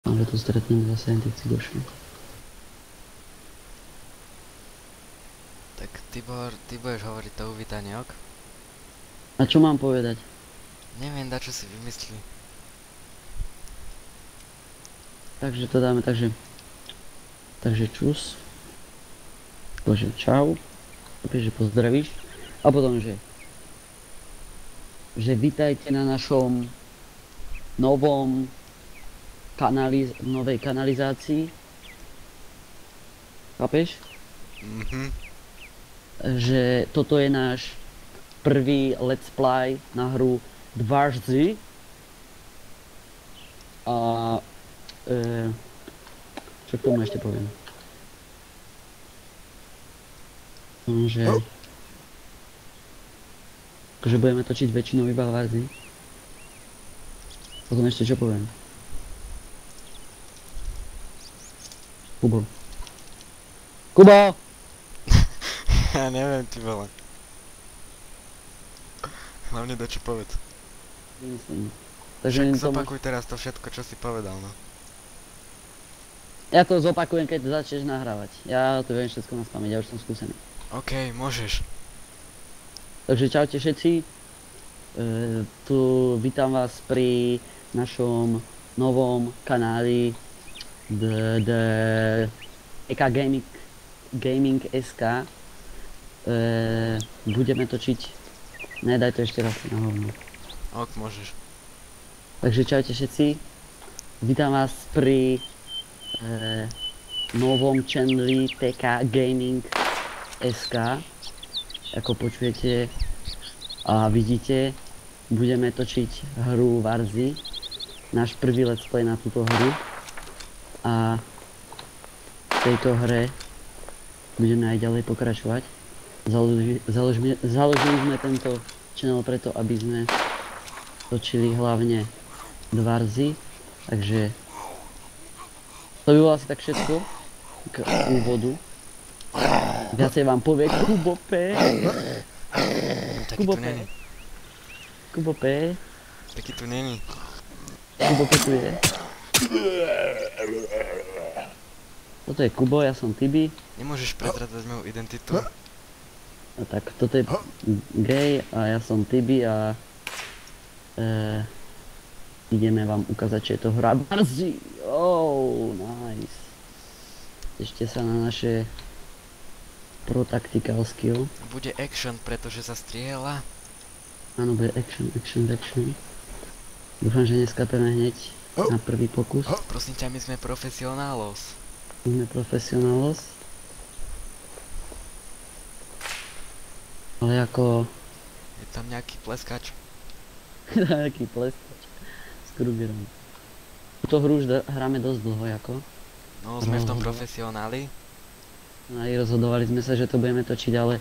Ale tu stretneme zase jen tí došli. Tak Tibor, ty budeš hovoriť to uvítanie, ok? A čo mám povedať? Neviem, čo si vymyslí. Takže to dáme takže čus. Bože čau. Opäť, že pozdravíš. A potom, že vítajte na našom novej kanalizácii. Chápeš? Že toto je náš prvý let's play na hru Dwarzy. A čo k tomu ešte poviem? Že budeme točiť väčšinou iba Dwarzy. Potom ešte čo poviem? Kubo! Ja neviem, ty vole. Hlavne čo povedz. Nemyslím. Však zopakuj teraz to všetko, čo si povedal, no. Ja to zopakujem, keď začneš nahrávať. Ja to viem všetko na spamäť, ja už som skúsený. OK, môžeš. Takže čaute všetci. Tu vítam vás pri našom novom kanáli EK Gaming SK. Budeme točiť... Ne, daj to ešte raz na hovno. Ok, môžeš. Takže čaute všetci. Vítam vás pri novom channeli TK Gaming SK. Ako počujete a vidíte, budeme točiť hru Warzy. Náš prvý let's play na túto hru. A v tejto hre budeme aj ďalej pokračovať. Založili sme tento channel preto, aby sme točili hlavne Dwarzy. Takže to by bolo asi tak všetko k úvodu. Viacej vám povie Kubo P. Taký tu není. Kubo P. Taký tu není. Kubo P tu je. Toto je Kubo, ja som Tibi. Nemôžeš prezradzať moju identitu. A tak toto je Gay a ja som Tibi a ideme vám ukázať, čo je to hra Warzy. Oh, nice. Ešte sa na naše pro tactical skill. Bude action, pretože sa strieľa. Áno, bude action. Dúfam, že neskapeme hneď na prvý pokus. Prosím ťa, my sme profesionálos. Sme profesionálos. Ale ako... Je tam nejaký pleskač. Nejaký pleskač. S Krugerom. Túto hru už hráme dosť dlho, ako. No, sme v tom profesionáli. Aj rozhodovali sme sa, že to budeme točiť, ale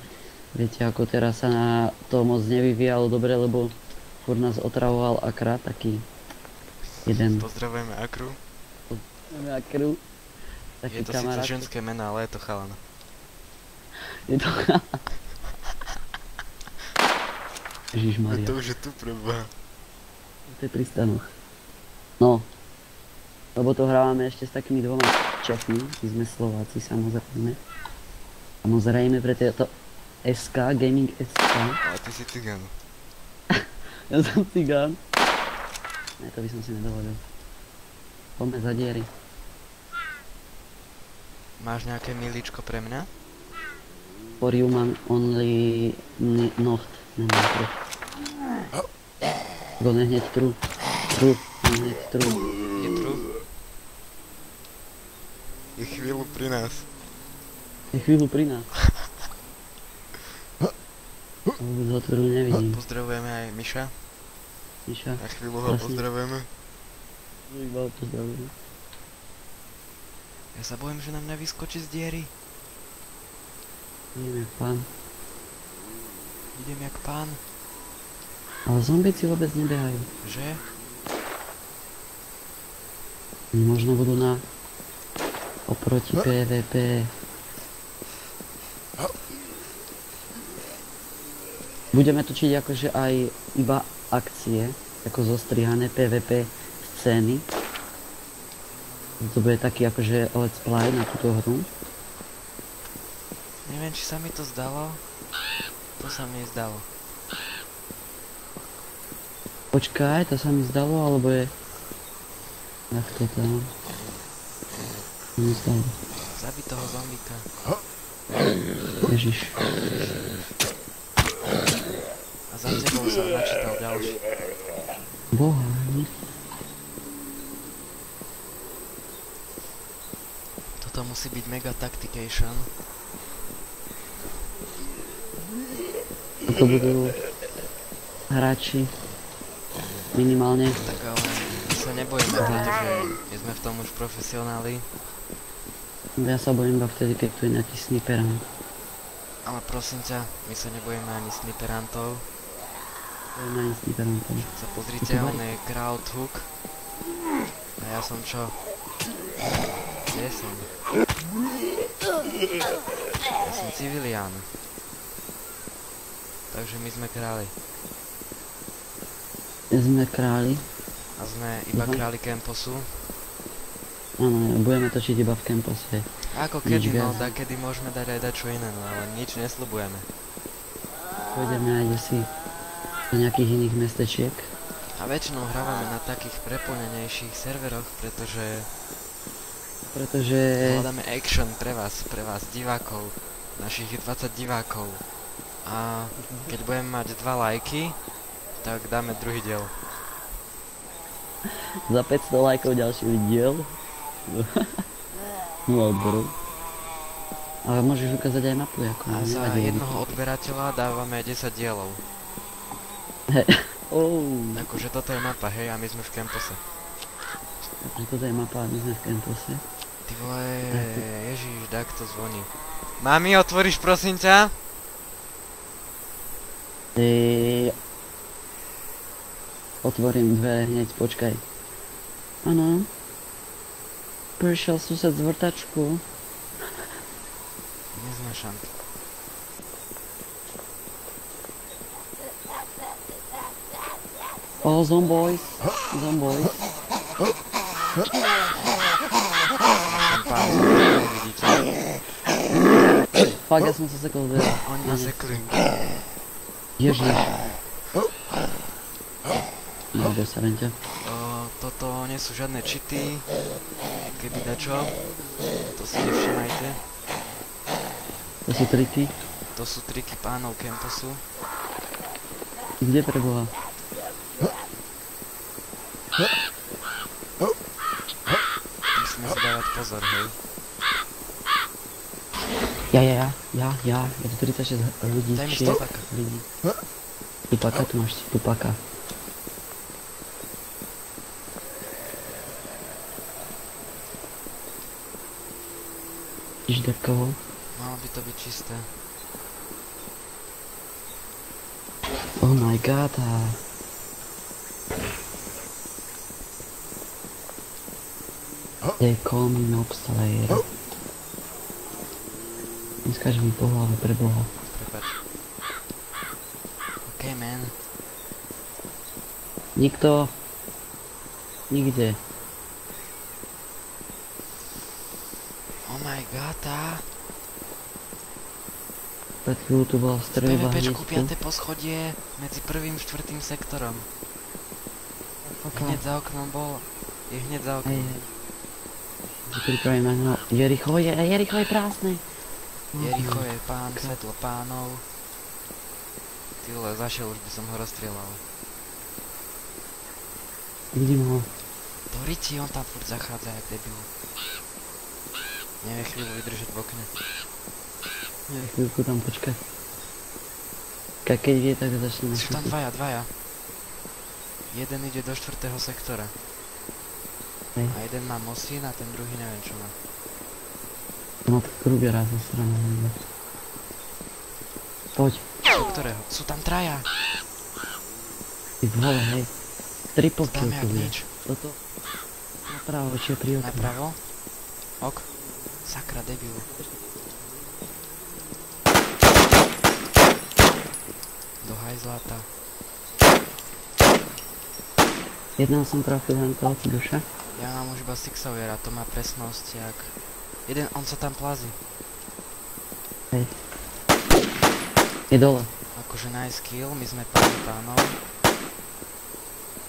viete, ako teraz sa na to moc nevyvíjalo dobre, lebo furt nás otravoval Akra, taký jeden... Pozdravujeme Akru. Pozdravujeme Akru. Je to síce ženské mená, ale je to chalana. Je to chalana. Ježišmaria. To už je tu preboha. To je pristanoch. No. Lebo to hrávame ešte s takými dvoma Čechmi, my sme Slováci samozrejme. Samozrejme pre tieto SK, Gaming SK. Ale ty si cigán. Ja som cigán. Ne, to by som si nedovolil. Poďme za diery. Máš nejaké milíčko pre mňa? For human only not. Nemám prečo. Go nehneď true. Nehneď true. Je true? Je chvíľu pri nás. Je chvíľu pri nás. Vôbec ho tvrdu nevidím. Pozdravujeme aj Miša. Miša. Na chvíľu ho pozdravujeme. Iba ho pozdravujeme. Ja sa bojím, že nám nevyskočí z diery. Idem jak pán. Idem jak pán. Ale zombici vôbec nebehajú. Že? Možno budú na... oproti PvP. Budeme točiť akože aj iba akcie, ako zostrihané PvP scény. To bude taký akože let's play na túto hru. Neviem, či sa mi to zdalo. To sa mi zdalo. Počkaj, to sa mi zdalo, alebo je... Jak to tam? Mi zdalo. Zabij toho zombíka. Ježiš. A za tebou som načítal ďalší. Boha, nie? Toto musí byť mega tactication. To budú hráči minimálne. Tak ale my sa nebojíme, pretože my sme v tom už profesionáli. Ja sa bojím iba vtedy, keď tu je nejaký sniperant. Ale prosím ťa, my sa nebojíme ani sniperantov. Bojím ani sniperantov. Sa pozrite, on je Krauthuk. A ja som čo? Kde som? Ja som civilián. Takže my sme králi. Sme králi. A sme iba králi Kemposu. Áno, budeme točiť iba v Kempose. Ako Nič kedy, no, viac. kedy môžeme dať aj dačo iné, no ale nič nesľubujeme. Pôjdeme aj si do nejakých iných mestečiek. A väčšinou hrávame na takých preplnenejších serveroch, pretože hľadáme action pre vás divákov, našich 20 divákov. A keď budeme mať 2 lajky, tak dáme druhý diel. Za 500 lajkov ďalší diel. 0 odborov. Ale môžeš ukázať aj mapu, ako A za nevadí. jednoho odberateľa dávame 10 dielov. Takže toto je mapa, hej, a my sme v Kempose. Takže toto je mapa a my sme v Kempose. Ty vole, ježiš, tak to zvoní. Mami, otvoríš prosím ťa? Otvorím dve hneď, počkaj. Áno. Prišiel sused z vrtačku. Neznášam. Oh, zomboys. Zomboys. Ten pán, vidíte. Fakt, ja som sa sekol dve. Oni nás sekli. Ježiš. No, sa ťa. Toto nie sú žiadne cheaty. Keby dačo. To si nevšimajte. To sú triky. To sú triky pánov Kemposu. Kde preboha? Musíme si dávať pozor, hej. Ja. Je to 36 ľudí. Daj mi stopaka. Ľudí. Tupaka, tu máš tupaka. Žderkovo. Malo by to byť čisté. Oh my god. They call me Mob Slayer. Neskáž mi po hlave, preboha. Prepač. OK, man. Nikto. Nikde. Oh my god, a... Pred chvíľu tu bola streľba PvPčku hneď 5. poschodie medzi 1. a 4. sektorom. Hneď za oknom bol. Je hneď za oknom. Pripravíme na Jericho je prázdne. Jericho je pán, svetlo pánov. Ty vole, zašiel, už by som ho rozstrieľal. Vidím ho. To Riti, on tam furt zachádza, jak debil. Nevie chvíľu vydržať v okne. Chvíľku tam počkať. Keď vie, tak začne Sú tam dvaja. Jeden ide do 4. sektora. Hej. A jeden má Mosín a ten druhý neviem čo má. No tak Krugera zo strany. Poď. Do ktorého? Sú tam traja. Ty vole, hej. Triple kill Dáme tu jak je. nič. Toto. Napravo, či je pri okne. Napravo. Ok. Sakra, debil. Do hajzláta. Jedného som trafil len toho duša. Ja mám už iba Six Sawyera, to má presnosť jak... Jeden, on sa tam plazí. Hej. Je dole. Akože nice kill, my sme páni pánov.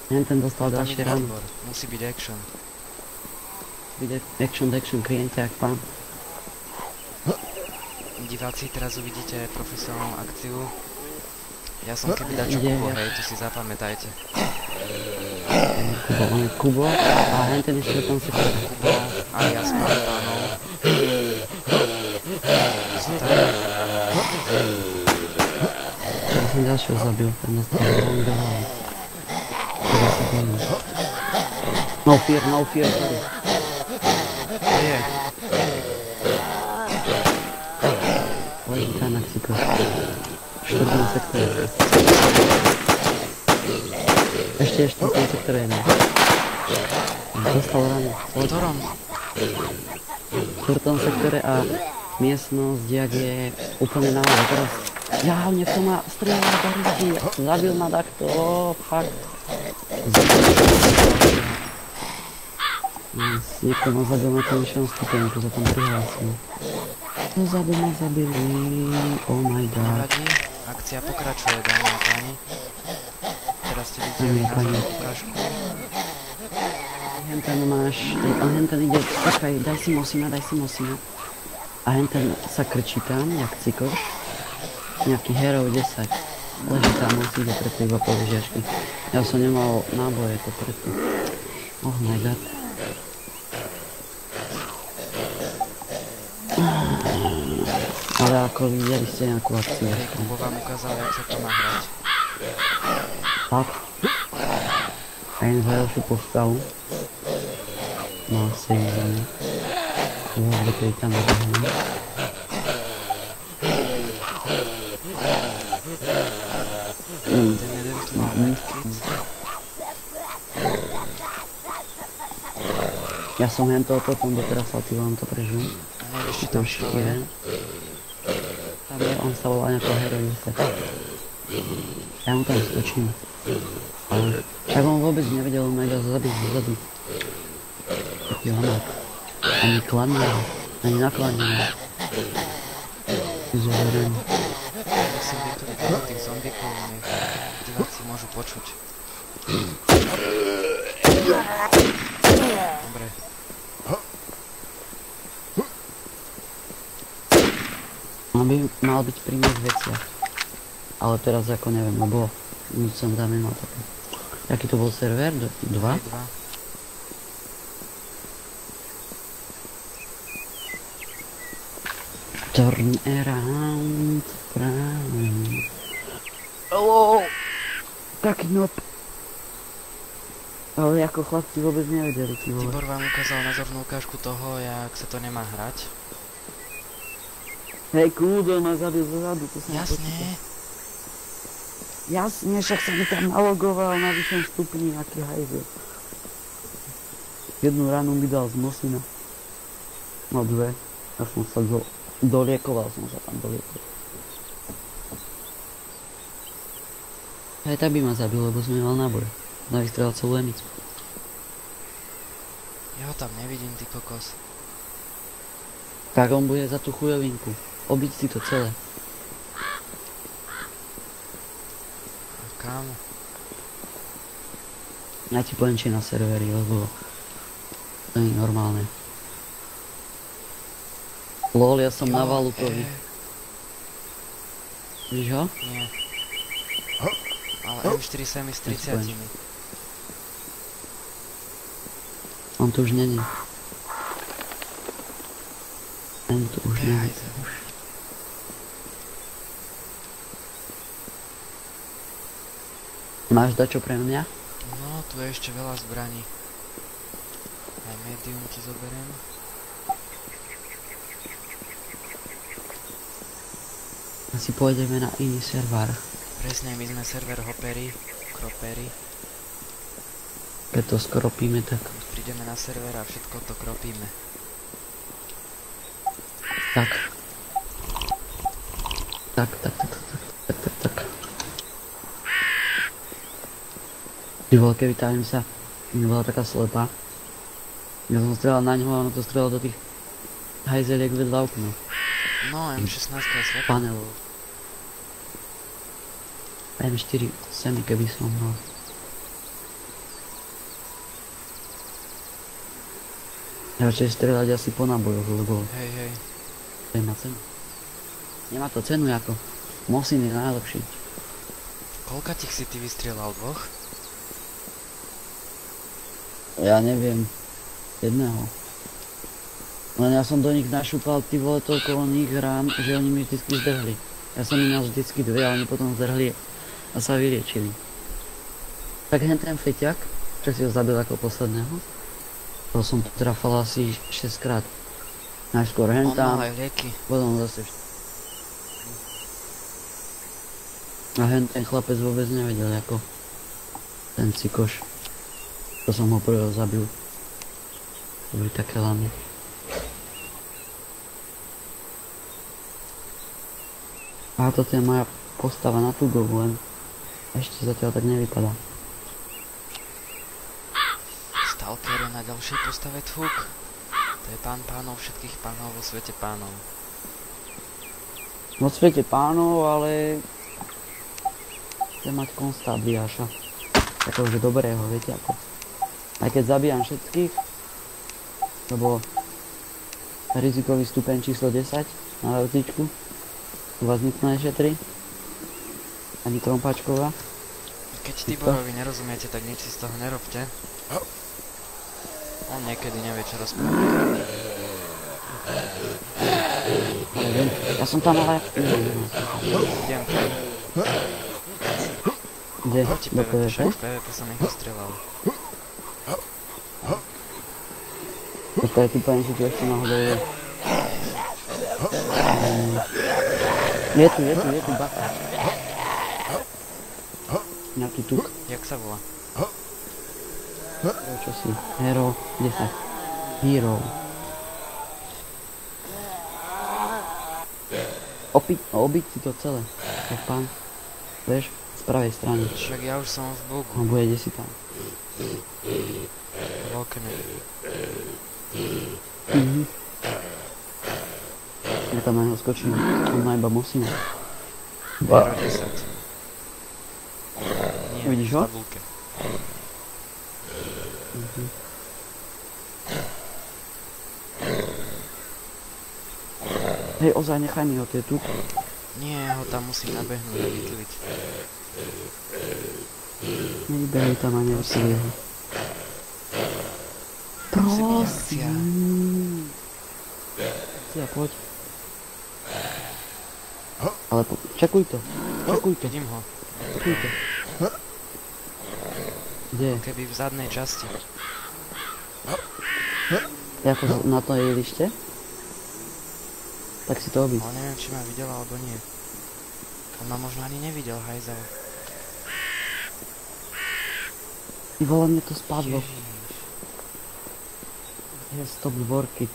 Ten dostal Tam ďalšie ide ráno. odbor, musí byť action. Bude action, kliente jak pán. Diváci, teraz uvidíte profesionálnu akciu. Ja som keby dačo Ide, Kubo, ja. hej, to si zapamätajte. Kubo, on je Kubo a ten je v štvrtom sektore. Kubo, alias pán pánov. Sú tam, Ja som ďalšieho zabil, ten dostal veľmi do hlavy. Teraz sa bojím. No fear, sorry. to je. Leží tam na ksiko. V štvrtom sektore. Ešte v štvrtom sektore jeden. Dostal ranu. V ktorom? V štvrtom sektore a miestnosť, jak je úplne náhle. Teraz ja, niekto ma strieľa do ruky. Zabil ma takto, fakt. Niekto ma zabil na tom vyššom stupenku, sa tam prihlásil. Pozadu ma zabili, oh my god. Nevadí, akcia pokračuje, dámy a páni. Teraz ste videli názornú ukážku. Hentan máš, hentan ide, počkaj, daj si mosina. A hentan sa krčí tam, jak cikoš. Nejaký hero 10. Leží tam, musí ide preto iba po lyžiačky. Ja som nemal náboje, to preto. Oh my god. Ale ako videli ste nejakú akciu. Hej, Kubo vám ukázal, jak sa to má hrať. Tak. A jen zhajal postavu. No asi za ne. Vôbec keď tam zabehnem. Ten jeden tu mal medkit. Ja som hen toho potom doteraz vám to prežil. A nevieš, či To tam už čo je. je. Tam je, on sa volá nejakého heroin. Ja mu tam skočím. Ale však on vôbec nevedel, on ma iba zabiť zozadu. Taký honák. Ani kladne, ani nakladne. Zoberiem. Musím vytuť tých zombíkov, nech diváci môžu počuť. Dobre. On by mal byť pri mých veciach. Ale teraz ako neviem, lebo nič som tam nemal také. Jaký to bol server? 2? Aj 2. Turn around, round. Hello! Taký noob. Ale ako chlapci vôbec nevedeli, ty vole. Tibor vám ukázal názornú ukážku toho, jak sa to nemá hrať. Hej, kúdo ma zabil zozadu, to som Jasne. Jasne, však som mi tam nalogoval na vyššom stupni, aký hajzel. Jednu ranu mi dal z mosina. No dve. Ja som sa doliekoval som sa tam doliekoval. Aj tak by ma zabil, lebo som nemal náboj. Navystrelal celú emicu. Ja ho tam nevidím, ty kokos. Tak on bude za tú chujovinku. Obiť si to celé. A kam? Ja ti poviem, či na serveri, lebo to nie je normálne. Lol, ja som na Valutovi. Víš ho? Nie. Ale M4 sa mi s 30. On tu už není. On tu už není. Máš dačo pre mňa? No, tu je ešte veľa zbraní. Aj medium ti zoberiem. Asi pôjdeme na iný server. Presne, my sme server Hoppery, Kropery. Keď to skropíme, tak... Prídeme na server a všetko to kropíme. Tak. Tak. Ty vole, keby tá sa nebola taká slepá, Ja som strelal na ňo a ono to strelalo do tých hajzeliek vedľa okna. No, M16 je svetá. Panelov. M4 semi keby som mal. Radšej strelať asi po nábojoch, lebo Hej. to má cenu. Nemá to cenu ako Mosin je najlepší. Koľka tých si ty vystrieľal? 2? Ja neviem. Jedného. Len ja som do nich našúpal ty vole toľko oných rán, že oni mi vždycky zdrhli. Ja som im mal vždycky 2 a oni potom zdrhli a sa vyliečili. Tak hen ten feťak, čo si ho zabil ako posledného, to som trafal asi 6 krát. Najskôr hen On mal tam, aj lieky. potom zase a hen ten chlapec vôbec nevedel ako ten cikoš. To som ho prvého zabil. To boli také lamy. A toto je moja postava na tú dobu, len ešte zatiaľ tak nevypadá. Stalker je na ďalšej postave Tvuk. To je pán pánov, všetkých pánov vo svete pánov. Vo svete pánov, ale chcem mať konstabliáša. Takože dobrého, viete ako. Aj keď zabíjam všetkých, lebo rizikový stupeň číslo 10 na LTčku, u vás nikto nešetrí, ani krompačková. Keď Tiborovi nerozumiete, tak nič si z toho nerobte. On niekedy nevie, čo rozprávať. Neviem, ja som tam ale... Idem tam. Kde? Proti Do PvP, PvP? však v PvP som ich vystrelal. Počkaj, tu poviem si tu ešte náhodou je. Je tu baka. Nejaký tuk. Jak sa volá? Čo si? Hero 10. Hero. Obiť si to celé. Tak pán. Vieš? Z pravej strany. Však ja už som v bugu. No bude si tam. V okne. Ja tam na neho skočím. On ma iba musím. Hero 10. Nie, Vidíš v ho? tabulke. Hej, ozaj, nechaj mi ho, to je tu. Nie, ho tam musím nabehnúť a vykliť. Nevybehaj tam a neusili ho. Prosím. Ja poď. Ale čekuj to. Vidím ho. Čekuj to. Kde? Keby v zadnej časti. Ako na to je lište? Tak si to obiť. Ale neviem, či ma videl alebo nie. On ma možno ani nevidel, hajzel. Ty vole, mne to spadlo. Ježiš. Je stop working.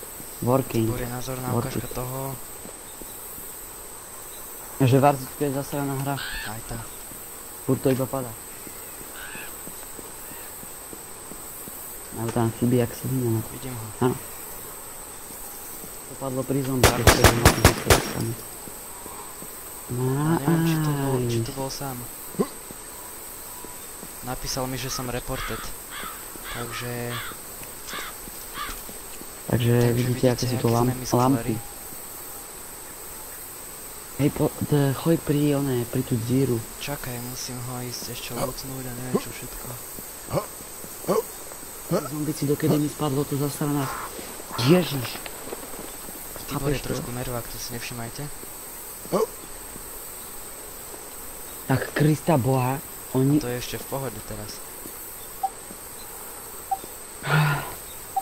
Bude názorná ukážka toho. Že Warzička je zasraná hra. Aj tá. Furt to iba padá. Ale tam chybí jak sa vyňa. Vidím ho. Áno. To padlo pri zombie, keď to má vyskúšané. Neviem, či tu bol sám. Napísal mi, že som reported. Takže vidíte, aké sú to aký sme my lampy. sklerí. Hej, choď pri tú díru. Čakaj, musím ho ísť ešte lúcnúť a neviem čo všetko. Zombici, dokedy mi spadlo to zasraná. Ježiš. Tibor je trošku nervák, to si nevšimajte. Tak Krista Boha, oni... To je ešte v pohode teraz.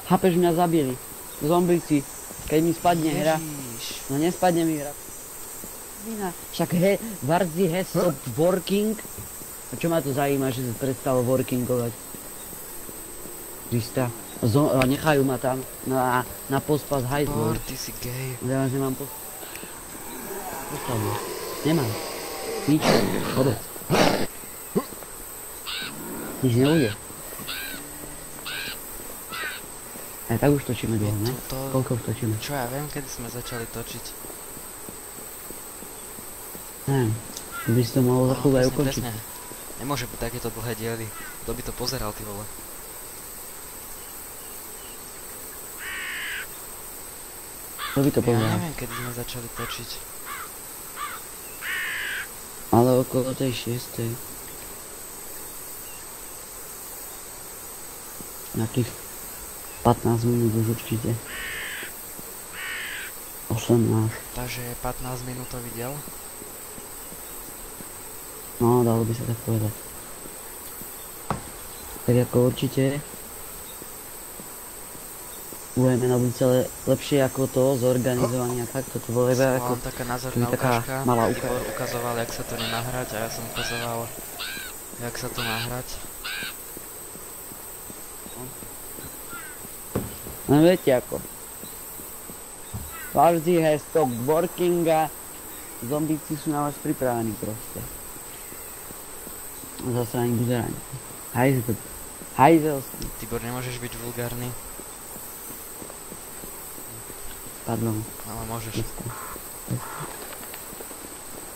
Chápeš, mňa zabili. Zombici, keď mi spadne hra. Ježiš. No nespadne mi hra. Však Warzy has stopped working. A čo ma to zaujíma, že sa prestalo workingovať? Krista. A nechajú ma tam na pospas hajzlov. Tibor, ty si gay. Ja nemám pospas. Nemám. Nič. Vôbec. Nič nebude. Aj tak už točíme Je dlho, ne? tuto... Koľko už točíme? Čo ja viem, kedy sme začali točiť. Neviem. By si to mohol za chvíľu aj presne, ukončiť. presne. Nemôže byť takéto dlhé diely. Kto by to pozeral, ty vole? Kto by to Ja povedal? neviem, kedy sme začali točiť. Ale okolo tej 6. Nejakých 15 minút už určite. 18. Takže 15 minútový diel. No, dalo by sa tak povedať. Tak ako určite budeme na budúce lepšie ako to zorganizovanie a tak, toto bolo iba ako Bola taká názorná to je taká ukážka. malá Tibor ukazoval, jak sa to nemá hrať a ja som ukazoval, jak sa to má hrať. No viete ako. Varzy has stopped working a zombíci sú na vás pripravení proste. Zase ani buzerani. Hajzelský. Tibor, nemôžeš byť vulgárny, Pardon. ale môžeš.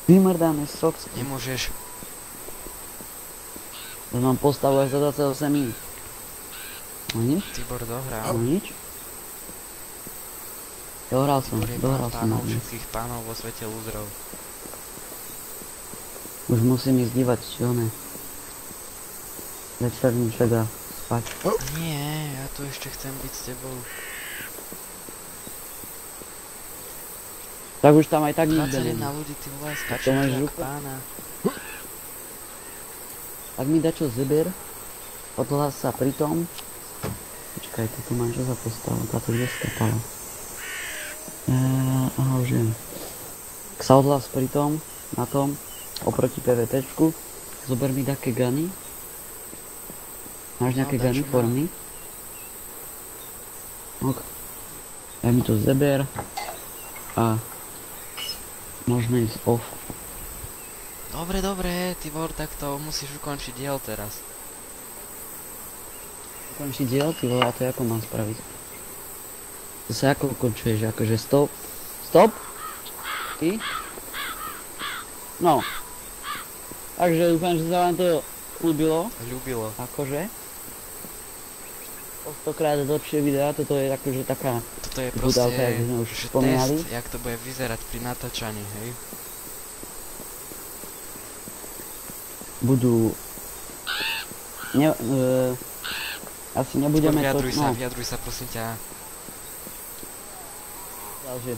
Vymrdané socky. Nemôžeš. To mám postavu až za 28 minút. No nič? Tibor dohral. No nič? Dohral som Tibor je na pánov dnes. všetkých pánov vo svete lúzrov. Už musím ísť dívať, čo ne. Večerníček a spať. Nie, ja tu ešte chcem byť s tebou. Tak už tam aj tak nikto 21 nie. ľudí, ty vole, To skačem máš jak ruku? pána. Tak mi dačo zeber. Odhlas sa pri tom. Počkaj, tu mám čo za postavu, táto kde skapala. Aha, už viem. Ak sa odhlas pri tom, na tom, oproti PVPčku, zober mi také gany. Máš nejaké No, gany dačo mám. formy? Ok. Daj mi to zeber. A môžeme ísť off. Dobre, dobre, Tibor, tak to musíš ukončiť diel teraz. Ukončiť diel, ty vole, a to ako mám spraviť? To sa ako ukončuješ, akože stop? Stop? Ty? No. Takže dúfam, že sa vám to ľúbilo, Ľúbilo. akože. O 100-krát dlhšie videa, toto je akože taká Toto je budálka, proste, jak sme už že spomínali. test, jak to bude vyzerať pri natáčaní, hej? Budú... Ne, asi nebudeme to... Vyjadruj sa, prosím ťa. že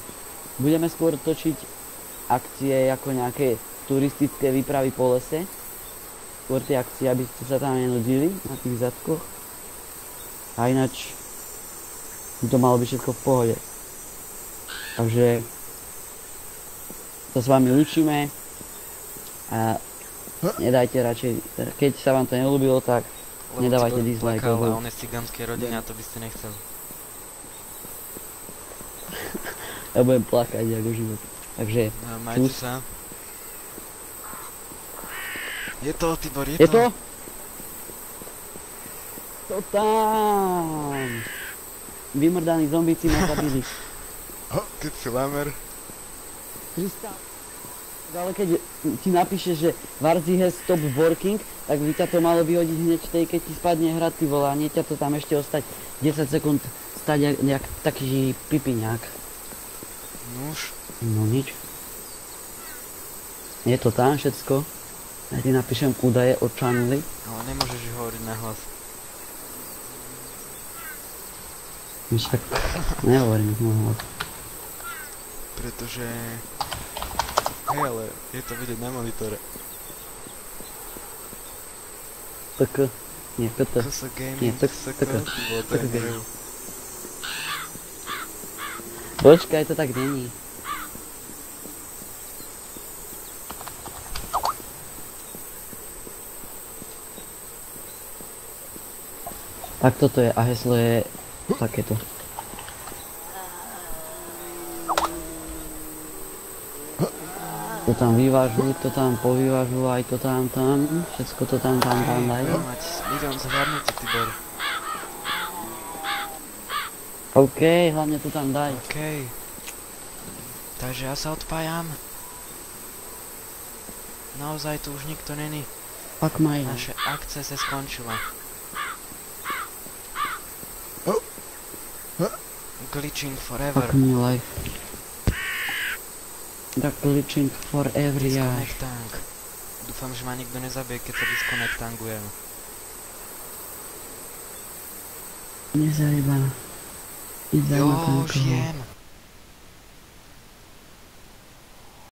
budeme skôr točiť akcie ako nejaké turistické výpravy po lese. Skôr tie akcie, aby ste sa tam nenudili na tých zadkoch. A ináč by to malo byť všetko v pohode. Takže sa s vami lúčime a nedajte radšej, keď sa vám to neľúbilo, tak Lebo nedávajte Tibor dislike, plakal a lebo- on je z cigánskej rodiny a to by ste nechceli. ja budem plakať ako život. Takže No, majte Čus. sa. Je to, Tibor, je je to. to? To tam! Vymrdaní zombíci ma zabili. Keď si lamer. Krista. Ale keď ti napíše, že Warzy has stop working, tak by ťa to malo vyhodiť hneď tej, keď ti spadne hra, ty vole, a nie ťa to tam ešte ostať 10 sekúnd stať jak taký pipiňák. Nuž. No nič. Je to tam všetko. Ja ti napíšem údaje od channely. Ale nemôžeš hovoriť nahlas. Však nehovorím mohol. Pretože... Hej, ale je to vidieť na monitore. TK. Nie, KT. KS Gaming, Nie, tak- SK, tak- ty vole, to je tak- hrev. Počkaj, to tak není. Tak toto je a heslo je takéto. To tam vyvážu, to tam povyvážu, aj to tam, všetko to tam dajú. Budem mať milión zhľadnutí, Tibor. OK, hlavne to tam daj. OK. Takže ja sa odpájam. Naozaj tu už nikto není. Fuck my life. Naše akce sa skončila. Glitching forever. Fuck my life. The glitching for every eye. Disconnectang. Dúfam, že ma nikto nezabije, keď sa disconnectangujem. Nezajíba. Nezajíma to Jo, nikoho. žijem.